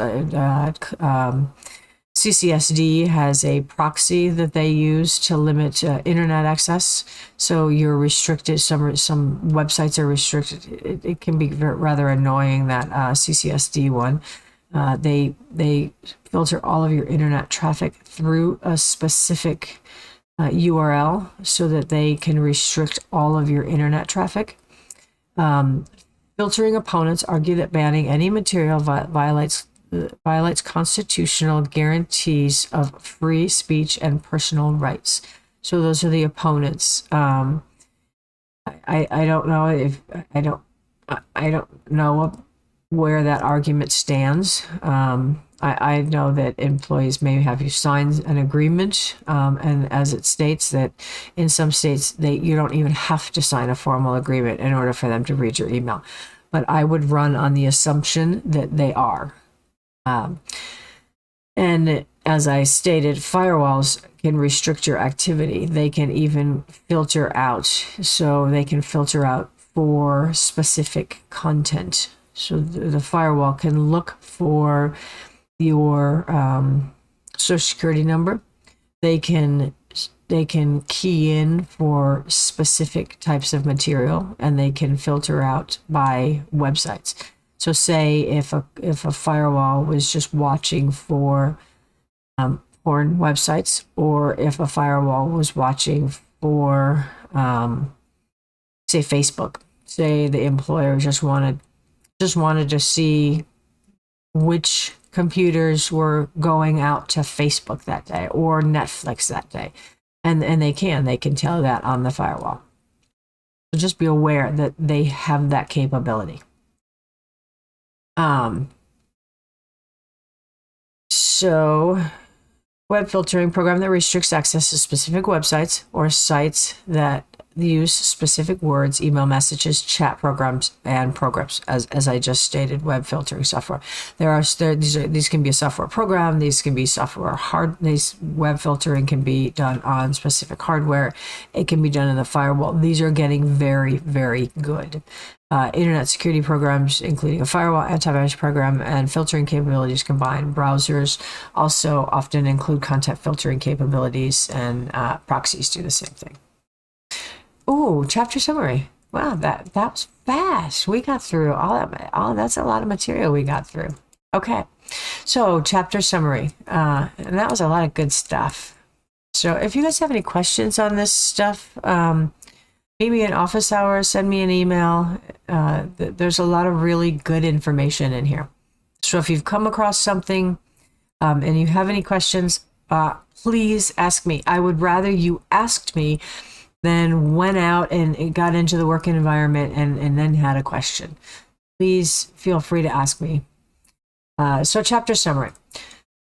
CCSD has a proxy that they use to limit internet access. So you're restricted. Some websites are restricted. It can be rather annoying, that CCSD one. They filter all of your internet traffic through a specific URL so that they can restrict all of your internet traffic. Filtering opponents argue that banning any material violates constitutional guarantees of free speech and personal rights. So those are the opponents. I don't know if I don't know where that argument stands. I know that employees may have you sign an agreement, and as it states that in some states you don't even have to sign a formal agreement in order for them to read your email. But I would run on the assumption that they are. And as I stated, firewalls can restrict your activity. They can even filter out. So they can filter out for specific content. So the firewall can look for your social security number. They can key in for specific types of material, and they can filter out by websites. So say if a firewall was just watching for porn websites, or if a firewall was watching for say Facebook, say the employer just wanted to see which computers were going out to Facebook that day or Netflix that day, and they can tell that on the firewall. So just be aware that they have that capability. So web filtering program that restricts access to specific websites or sites that use specific words, email messages, chat programs, and programs. As I just stated, web filtering software. These can be a software program. These can be These web filtering can be done on specific hardware. It can be done in the firewall. These are getting very, very good. Internet security programs, including a firewall, antivirus program, and filtering capabilities combined. Browsers also often include content filtering capabilities, and proxies do the same thing. Oh, chapter summary. Wow, that was fast. We got through all that. That's a lot of material we got through. Okay, so chapter summary. And that was a lot of good stuff. So if you guys have any questions on this stuff, maybe in office hours, send me an email. There's a lot of really good information in here. So if you've come across something and you have any questions, please ask me. I would rather you asked me than went out and got into the work environment and then had a question. Please feel free to ask me. So chapter summary.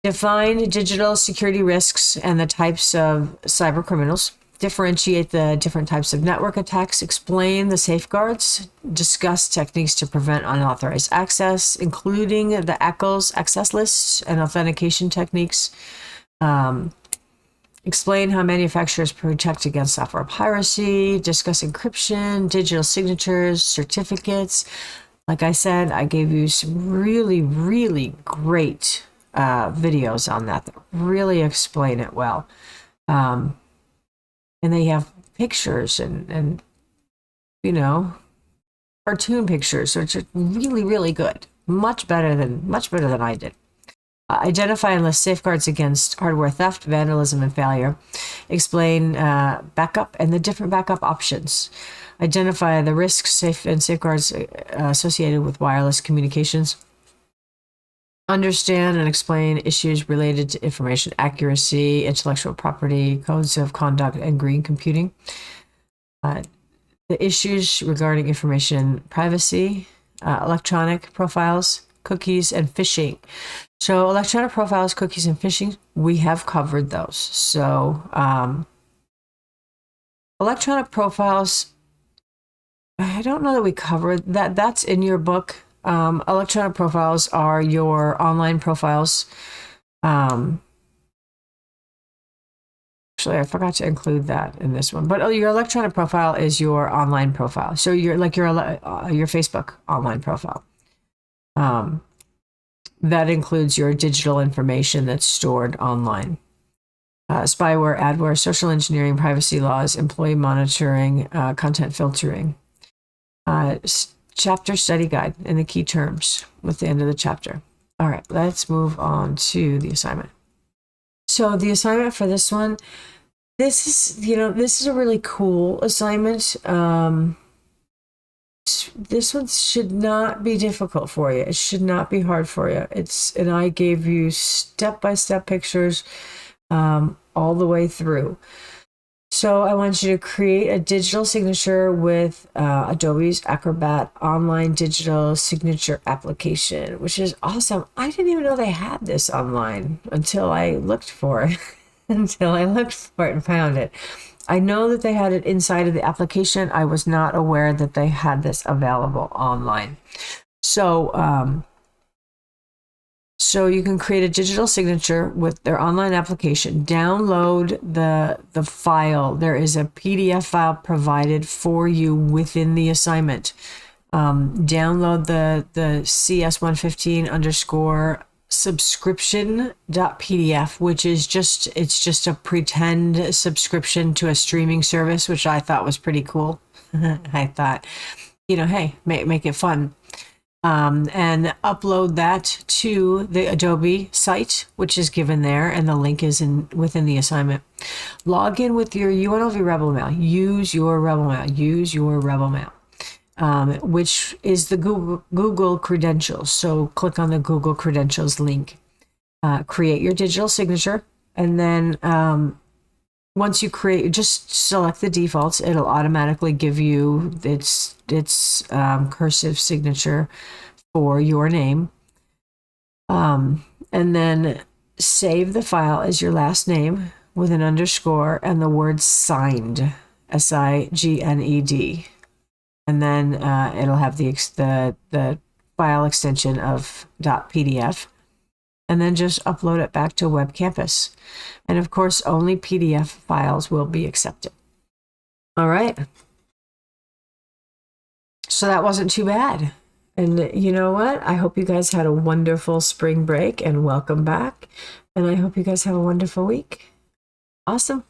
Define digital security risks and the types of cyber criminals. Differentiate the different types of network attacks. Explain the safeguards. Discuss techniques to prevent unauthorized access, including the ACLs, access lists, and authentication techniques. Explain how manufacturers protect against software piracy. Discuss encryption, digital signatures, certificates. Like I said, I gave you some really, really great videos on that really explain it well. And they have pictures and you know, cartoon pictures, which are really, really good. Much better than I did. Identify and list safeguards against hardware theft, vandalism, and failure. Explain backup and the different backup options. Identify the risks, safeguards associated with wireless communications. Understand and explain issues related to information accuracy, intellectual property, codes of conduct, and green computing. The issues regarding information privacy, electronic profiles, cookies, and phishing. So electronic profiles, cookies, and phishing, we have covered those. So electronic profiles, I don't know that we covered that. That's in your book. Electronic profiles are your online profiles. Actually, I forgot to include that in this one. But your electronic profile is your online profile. So your Facebook online profile. That includes your digital information that's stored online. Spyware, adware, social engineering, privacy laws, employee monitoring, content filtering. Chapter study guide and the key terms with the end of the chapter. All right, let's move on to the assignment. So the assignment for this one, this is a really cool assignment. This one should not be difficult for you. It should not be hard for you. And I gave you step-by-step pictures all the way through. So I want you to create a digital signature with Adobe's Acrobat online digital signature application, which is awesome. I didn't even know they had this online until I looked for it, and found it. I know that they had it inside of the application. I was not aware that they had this available online. So, so you can create a digital signature with their online application. Download the file. There is a PDF file provided for you within the assignment. Download the CS115 _ subscription.pdf, which is just a pretend subscription to a streaming service, which I thought was pretty cool. I thought, hey, make it fun. And upload that to the Adobe site, which is given there, and the link is within the assignment. Log in with your UNLV Rebel Mail. Use your Rebel Mail. Which is the Google credentials. So click on the Google credentials link. Create your digital signature, and then once you create, just select the defaults. It'll automatically give you its cursive signature for your name. And then save the file as your last name with an underscore and the word signed, SIGNED. And then it'll have the file extension of .pdf, and then just upload it back to Web Campus. And of course, only PDF files will be accepted. All right. So that wasn't too bad. And you know what? I hope you guys had a wonderful spring break, and welcome back. And I hope you guys have a wonderful week. Awesome.